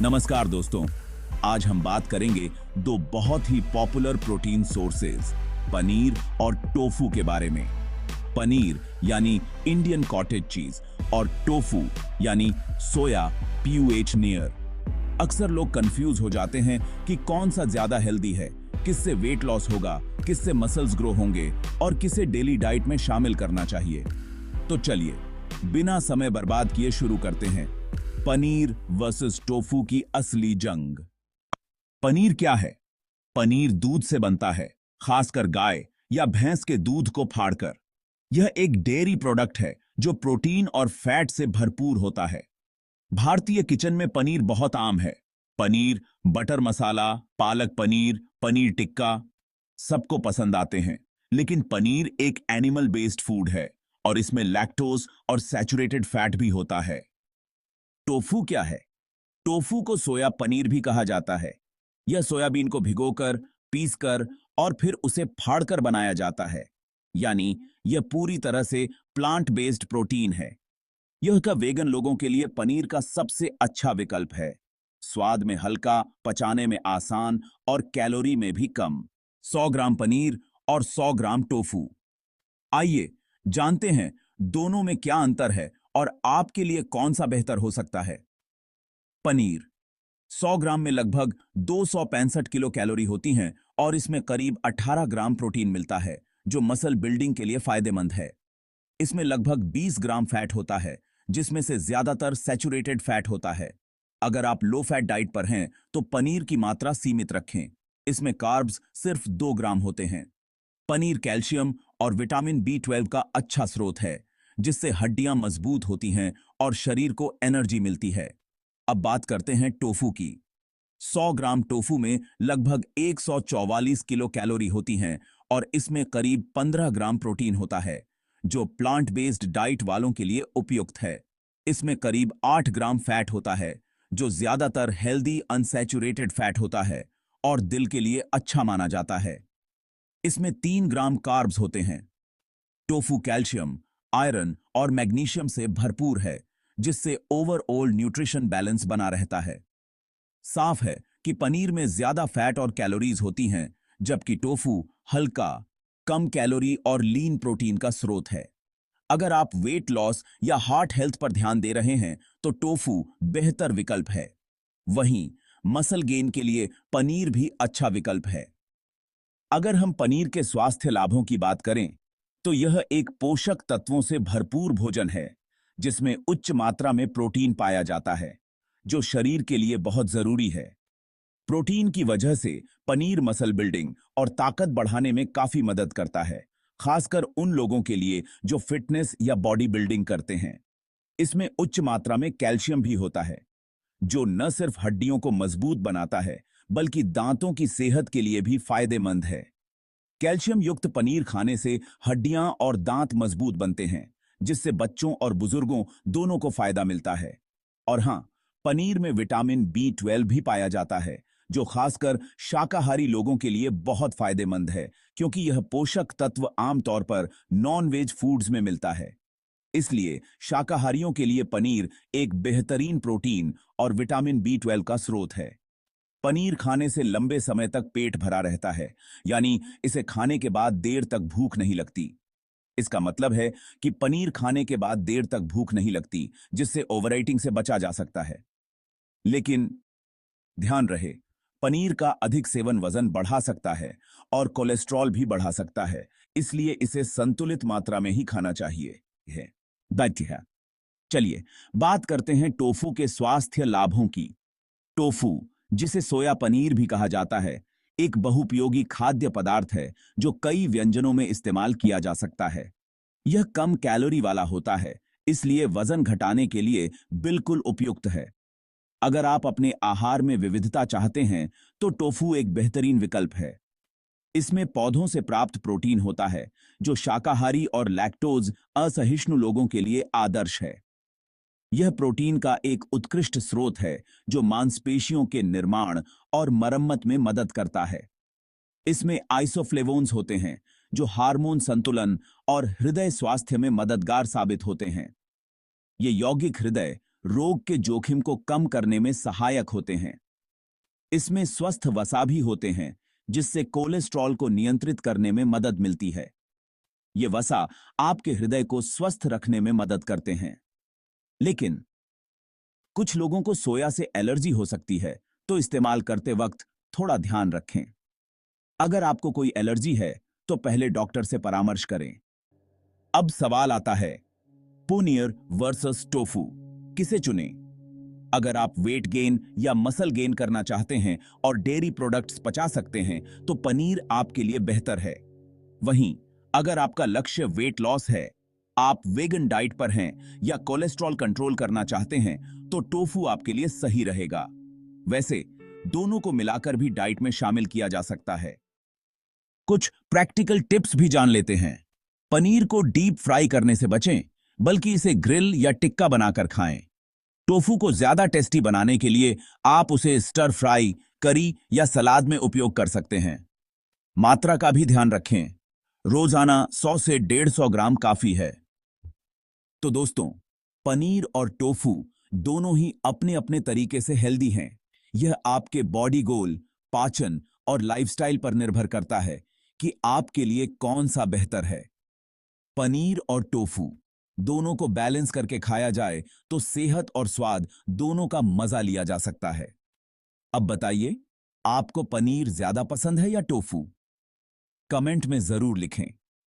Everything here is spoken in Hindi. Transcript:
नमस्कार दोस्तों, आज हम बात करेंगे दो बहुत ही पॉपुलर प्रोटीन सोर्सेज पनीर और टोफू के बारे में। पनीर यानी इंडियन कॉटेज चीज और टोफू यानी सोया पीयूएच नियर। अक्सर लोग कंफ्यूज हो जाते हैं कि कौन सा ज्यादा हेल्दी है, किससे वेट लॉस होगा, किससे मसल्स ग्रो होंगे और किसे डेली डाइट में शामिल करना चाहिए। तो चलिए बिना समय बर्बाद किए शुरू करते हैं पनीर वर्सेस टोफू की असली जंग। पनीर क्या है? पनीर दूध से बनता है, खासकर गाय या भैंस के दूध को फाड़कर। यह एक डेयरी प्रोडक्ट है जो प्रोटीन और फैट से भरपूर होता है। भारतीय किचन में पनीर बहुत आम है। पनीर, बटर मसाला, पालक पनीर, पनीर टिक्का सबको पसंद आते हैं। लेकिन पनीर एक एनिमल बेस्ड फूड है और इसमें लैक्टोज और सैचुरेटेड फैट भी होता है। टोफू क्या है? टोफू को सोया पनीर भी कहा जाता है। यह सोयाबीन को भिगोकर, पीसकर और फिर उसे फाड़कर बनाया जाता है। यानी यह पूरी तरह से प्लांट बेस्ड प्रोटीन है। यह का वेगन लोगों के लिए पनीर का सबसे अच्छा विकल्प है। स्वाद में हल्का, पचाने में आसान और कैलोरी में भी कम। 100 ग्राम पनीर और 100 ग्राम टोफू। आइए जानते हैं दोनों में क्या अंतर है और आपके लिए कौन सा बेहतर हो सकता है। पनीर 100 ग्राम में लगभग 265 किलो कैलोरी होती हैं और इसमें करीब 18 ग्राम प्रोटीन मिलता है, जो मसल बिल्डिंग के लिए फायदेमंद है। इसमें लगभग 20 ग्राम फैट होता है, जिसमें से ज्यादातर सैचुरेटेड फैट होता है। अगर आप लो फैट डाइट पर हैं तो पनीर की मात्रा सीमित रखें। इसमें कार्ब्स सिर्फ 2 ग्राम होते हैं। पनीर कैल्शियम और विटामिन B12 का अच्छा स्रोत है, जिससे हड्डियां मजबूत होती हैं और शरीर को एनर्जी मिलती है। अब बात करते हैं टोफू की। 100 ग्राम टोफू में लगभग 144 किलो कैलोरी होती हैं और इसमें करीब 15 ग्राम प्रोटीन होता है, जो प्लांट बेस्ड डाइट वालों के लिए उपयुक्त है। इसमें करीब 8 ग्राम फैट होता है, जो ज्यादातर हेल्दी अनसैचुरेटेड फैट होता है और दिल के लिए अच्छा माना जाता है। इसमें 3 ग्राम कार्ब्स होते हैं। टोफू कैल्शियम, आयरन और मैग्नीशियम से भरपूर है, जिससे ओवरऑल न्यूट्रिशन बैलेंस बना रहता है। साफ है कि पनीर में ज्यादा फैट और कैलोरीज होती हैं, जबकि टोफू हल्का, कम कैलोरी और लीन प्रोटीन का स्रोत है। अगर आप वेट लॉस या हार्ट हेल्थ पर ध्यान दे रहे हैं तो टोफू बेहतर विकल्प है। वहीं मसल गेन के लिए पनीर भी अच्छा विकल्प है। अगर हम पनीर के स्वास्थ्य लाभों की बात करें तो यह एक पोषक तत्वों से भरपूर भोजन है, जिसमें उच्च मात्रा में प्रोटीन पाया जाता है, जो शरीर के लिए बहुत जरूरी है। प्रोटीन की वजह से पनीर मसल बिल्डिंग और ताकत बढ़ाने में काफी मदद करता है, खासकर उन लोगों के लिए जो फिटनेस या बॉडी बिल्डिंग करते हैं। इसमें उच्च मात्रा में कैल्शियम भी होता है, जो न सिर्फ हड्डियों को मजबूत बनाता है, बल्कि दांतों की सेहत के लिए भी फायदेमंद है। कैल्शियम युक्त पनीर खाने से हड्डियां और दांत मजबूत बनते हैं, जिससे बच्चों और बुजुर्गों दोनों को फायदा मिलता है। और हां, पनीर में विटामिन B12 भी पाया जाता है, जो खासकर शाकाहारी लोगों के लिए बहुत फायदेमंद है, क्योंकि यह पोषक तत्व आमतौर पर नॉन वेज फूड्स में मिलता है। इसलिए शाकाहारियों के लिए पनीर एक बेहतरीन प्रोटीन और विटामिन B12 का स्रोत है। पनीर खाने से लंबे समय तक पेट भरा रहता है, यानी इसे खाने के बाद देर तक भूख नहीं लगती। इसका मतलब है कि पनीर खाने के बाद देर तक भूख नहीं लगती, जिससे ओवरईटिंग से बचा जा सकता है। लेकिन ध्यान रहे, पनीर का अधिक सेवन वजन बढ़ा सकता है और कोलेस्ट्रॉल भी बढ़ा सकता है, इसलिए इसे संतुलित मात्रा में ही खाना चाहिए है। बैठिए, चलिए बात करते हैं टोफू के स्वास्थ्य लाभों की। टोफू, जिसे सोया पनीर भी कहा जाता है, एक बहुपयोगी खाद्य पदार्थ है जो कई व्यंजनों में इस्तेमाल किया जा सकता है। यह कम कैलोरी वाला होता है, इसलिए वजन घटाने के लिए बिल्कुल उपयुक्त है। अगर आप अपने आहार में विविधता चाहते हैं तो टोफू एक बेहतरीन विकल्प है। इसमें पौधों से प्राप्त प्रोटीन होता है, जो शाकाहारी और लैक्टोज असहिष्णु लोगों के लिए आदर्श है। यह प्रोटीन का एक उत्कृष्ट स्रोत है जो मांसपेशियों के निर्माण और मरम्मत में मदद करता है। इसमें आइसोफ्लेवोन्स होते हैं, जो हार्मोन संतुलन और हृदय स्वास्थ्य में मददगार साबित होते हैं। ये यौगिक हृदय, रोग के जोखिम को कम करने में सहायक होते हैं। इसमें स्वस्थ वसा भी होते हैं, जिससे कोलेस्ट्रॉल को नियंत्रित करने में मदद मिलती है। ये वसा आपके हृदय को स्वस्थ रखने में मदद करते हैं। लेकिन कुछ लोगों को सोया से एलर्जी हो सकती है, तो इस्तेमाल करते वक्त थोड़ा ध्यान रखें। अगर आपको कोई एलर्जी है, तो पहले डॉक्टर से परामर्श करें। अब सवाल आता है, पनीर वर्सेस टोफू, किसे चुनें? अगर आप वेट गेन या मसल गेन करना चाहते हैं और डेयरी प्रोडक्ट्स पचा सकते हैं, तो पनीर आपके लिए बेहतर है। वहीं अगर आपका लक्ष्य वेट लॉस है, आप वेगन डाइट पर हैं या कोलेस्ट्रॉल कंट्रोल करना चाहते हैं, तो टोफू आपके लिए सही रहेगा। वैसे दोनों को मिलाकर भी डाइट में शामिल किया जा सकता है। कुछ प्रैक्टिकल टिप्स भी जान लेते हैं। पनीर को डीप फ्राई करने से बचें, बल्कि इसे ग्रिल या टिक्का बनाकर खाएं। टोफू को ज्यादा टेस्टी बनाने के लिए आप उसे स्टर फ्राई, करी या सलाद में उपयोग कर सकते हैं। मात्रा का भी ध्यान रखें। रोजाना 100 से 150 ग्राम काफी है। तो दोस्तों, पनीर और टोफू दोनों ही अपने अपने तरीके से हेल्दी हैं। यह आपके बॉडी गोल, पाचन और लाइफस्टाइल पर निर्भर करता है कि आपके लिए कौन सा बेहतर है। पनीर और टोफू दोनों को बैलेंस करके खाया जाए तो सेहत और स्वाद दोनों का मजा लिया जा सकता है। अब बताइए, आपको पनीर ज्यादा पसंद है या टोफू? कमेंट में जरूर लिखें।